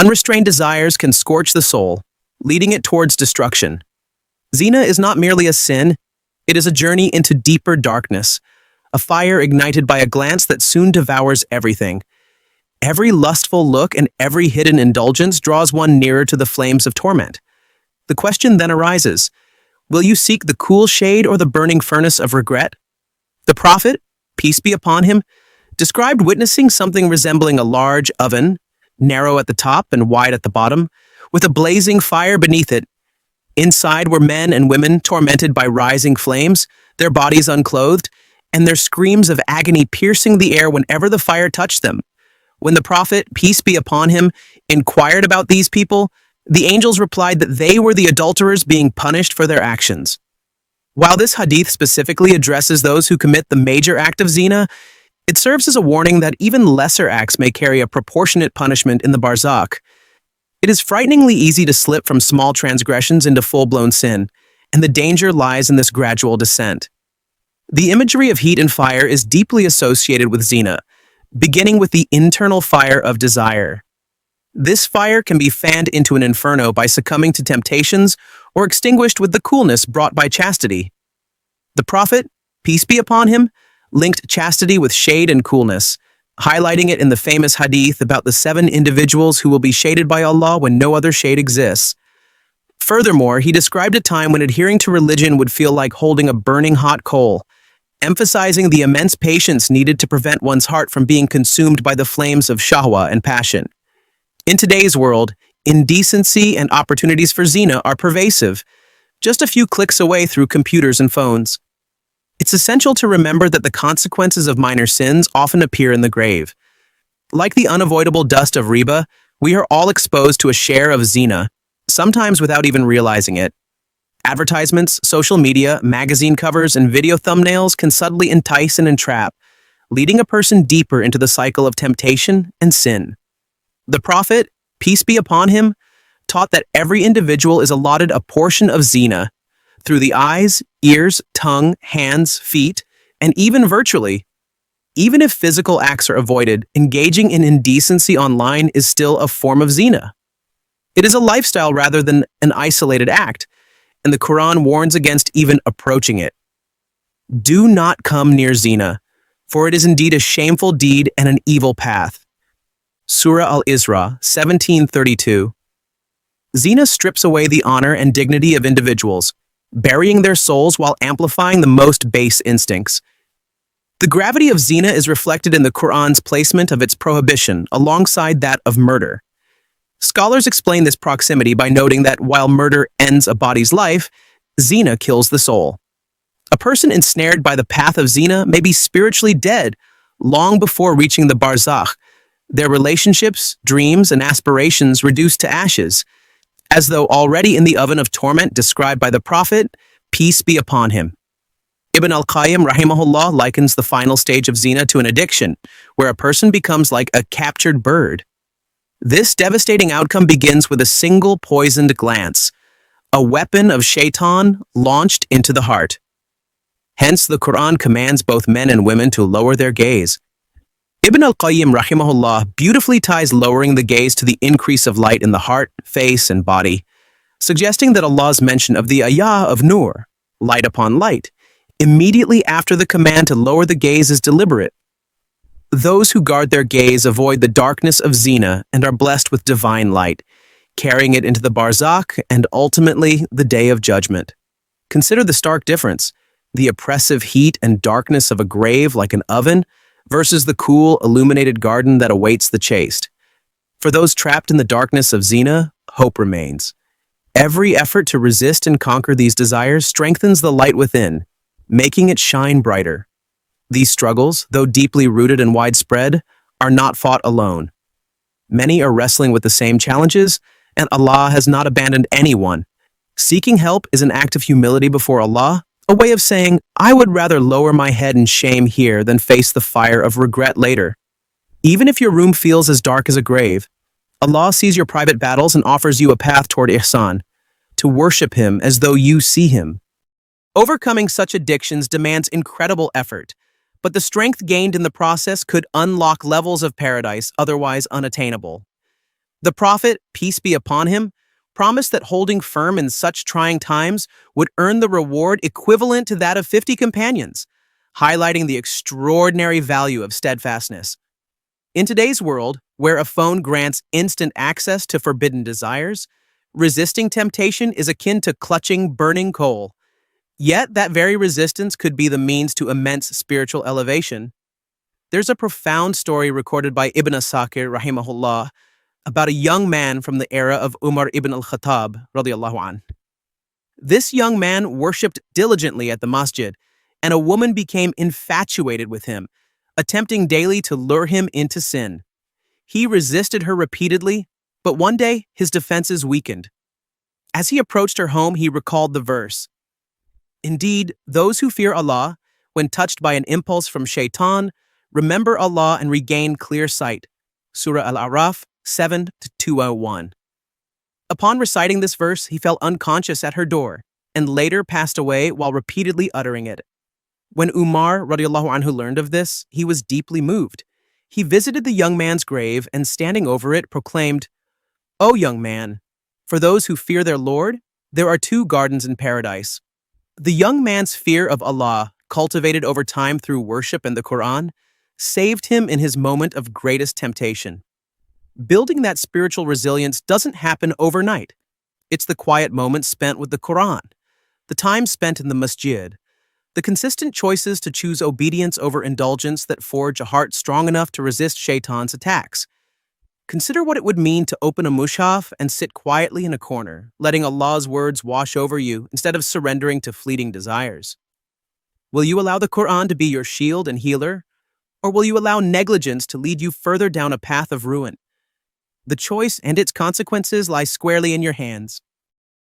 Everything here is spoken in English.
Unrestrained desires can scorch the soul, leading it towards destruction. Zina is not merely a sin, it is a journey into deeper darkness, a fire ignited by a glance that soon devours everything. Every lustful look and every hidden indulgence draws one nearer to the flames of torment. The question then arises, will you seek the cool shade or the burning furnace of regret? The Prophet, peace be upon him, described witnessing something resembling a large oven, narrow at the top and wide at the bottom, with a blazing fire beneath it. Inside were men and women tormented by rising flames, their bodies unclothed, and their screams of agony piercing the air whenever the fire touched them. When the Prophet, peace be upon him, inquired about these people, the angels replied that they were the adulterers being punished for their actions. While this hadith specifically addresses those who commit the major act of zina, it serves as a warning that even lesser acts may carry a proportionate punishment in the barzakh. It is frighteningly easy to slip from small transgressions into full-blown sin, and the danger lies in this gradual descent. The imagery of heat and fire is deeply associated with zina, beginning with the internal fire of desire. This fire can be fanned into an inferno by succumbing to temptations or extinguished with the coolness brought by chastity. The Prophet, peace be upon him, linked chastity with shade and coolness, highlighting it in the famous hadith about the 7 individuals who will be shaded by Allah when no other shade exists. Furthermore, he described a time when adhering to religion would feel like holding a burning hot coal, emphasizing the immense patience needed to prevent one's heart from being consumed by the flames of shahwa and passion. In today's world, indecency and opportunities for zina are pervasive, just a few clicks away through computers and phones. It's essential to remember that the consequences of minor sins often appear in the grave. Like the unavoidable dust of riba, we are all exposed to a share of zina, sometimes without even realizing it. Advertisements, social media, magazine covers, and video thumbnails can subtly entice and entrap, leading a person deeper into the cycle of temptation and sin. The Prophet, peace be upon him, taught that every individual is allotted a portion of zina through the eyes, ears, tongue, hands, feet, and even virtually. Even if physical acts are avoided, engaging in indecency online is still a form of zina. It is a lifestyle rather than an isolated act, and the Qur'an warns against even approaching it. Do not come near zina, for it is indeed a shameful deed and an evil path. Surah Al-Isra, 1732. Zina strips away the honor and dignity of individuals, burying their souls while amplifying the most base instincts. The gravity of zina is reflected in the Qur'an's placement of its prohibition alongside that of murder. Scholars explain this proximity by noting that while murder ends a body's life, zina kills the soul. A person ensnared by the path of zina may be spiritually dead long before reaching the barzakh, their relationships, dreams, and aspirations reduced to ashes, as though already in the oven of torment described by the Prophet, peace be upon him. Ibn al-Qayyim rahimahullah likens the final stage of zina to an addiction, where a person becomes like a captured bird. This devastating outcome begins with a single poisoned glance, a weapon of shaitan launched into the heart. Hence, the Qur'an commands both men and women to lower their gaze. Ibn al-Qayyim rahimahullah beautifully ties lowering the gaze to the increase of light in the heart, face, and body, suggesting that Allah's mention of the ayah of Nur, light upon light, immediately after the command to lower the gaze is deliberate. Those who guard their gaze avoid the darkness of zina and are blessed with divine light, carrying it into the barzakh and ultimately the day of judgment. Consider the stark difference, the oppressive heat and darkness of a grave like an oven versus the cool, illuminated garden that awaits the chaste. For those trapped in the darkness of zina, hope remains. Every effort to resist and conquer these desires strengthens the light within, making it shine brighter. These struggles, though deeply rooted and widespread, are not fought alone. Many are wrestling with the same challenges, and Allah has not abandoned anyone. Seeking help is an act of humility before Allah, a way of saying, I would rather lower my head in shame here than face the fire of regret later. Even if your room feels as dark as a grave, Allah sees your private battles and offers you a path toward ihsan, to worship Him as though you see Him. Overcoming such addictions demands incredible effort, but the strength gained in the process could unlock levels of paradise otherwise unattainable. The Prophet, peace be upon him, promised that holding firm in such trying times would earn the reward equivalent to that of 50 companions, highlighting the extraordinary value of steadfastness. In today's world, where a phone grants instant access to forbidden desires, resisting temptation is akin to clutching burning coal. Yet that very resistance could be the means to immense spiritual elevation. There's a profound story recorded by Ibn Asakir, rahimahullah, about a young man from the era of Umar ibn al-Khattab, radiyallahu anh. This young man worshipped diligently at the masjid, and a woman became infatuated with him, attempting daily to lure him into sin. He resisted her repeatedly, but one day his defenses weakened. As he approached her home, he recalled the verse, "Indeed, those who fear Allah, when touched by an impulse from shaitan, remember Allah and regain clear sight." Surah Al-A'raf 7-201. Upon reciting this verse, he fell unconscious at her door and later passed away while repeatedly uttering it. When Umar radiallahu anhu learned of this, he was deeply moved. He visited the young man's grave and standing over it proclaimed, "O young man, for those who fear their Lord, there are 2 gardens in paradise." The young man's fear of Allah, cultivated over time through worship and the Qur'an, saved him in his moment of greatest temptation. Building that spiritual resilience doesn't happen overnight. It's the quiet moments spent with the Qur'an, the time spent in the masjid, the consistent choices to choose obedience over indulgence that forge a heart strong enough to resist shaitan's attacks. Consider what it would mean to open a mushaf and sit quietly in a corner, letting Allah's words wash over you instead of surrendering to fleeting desires. Will you allow the Qur'an to be your shield and healer, or will you allow negligence to lead you further down a path of ruin? The choice and its consequences lie squarely in your hands.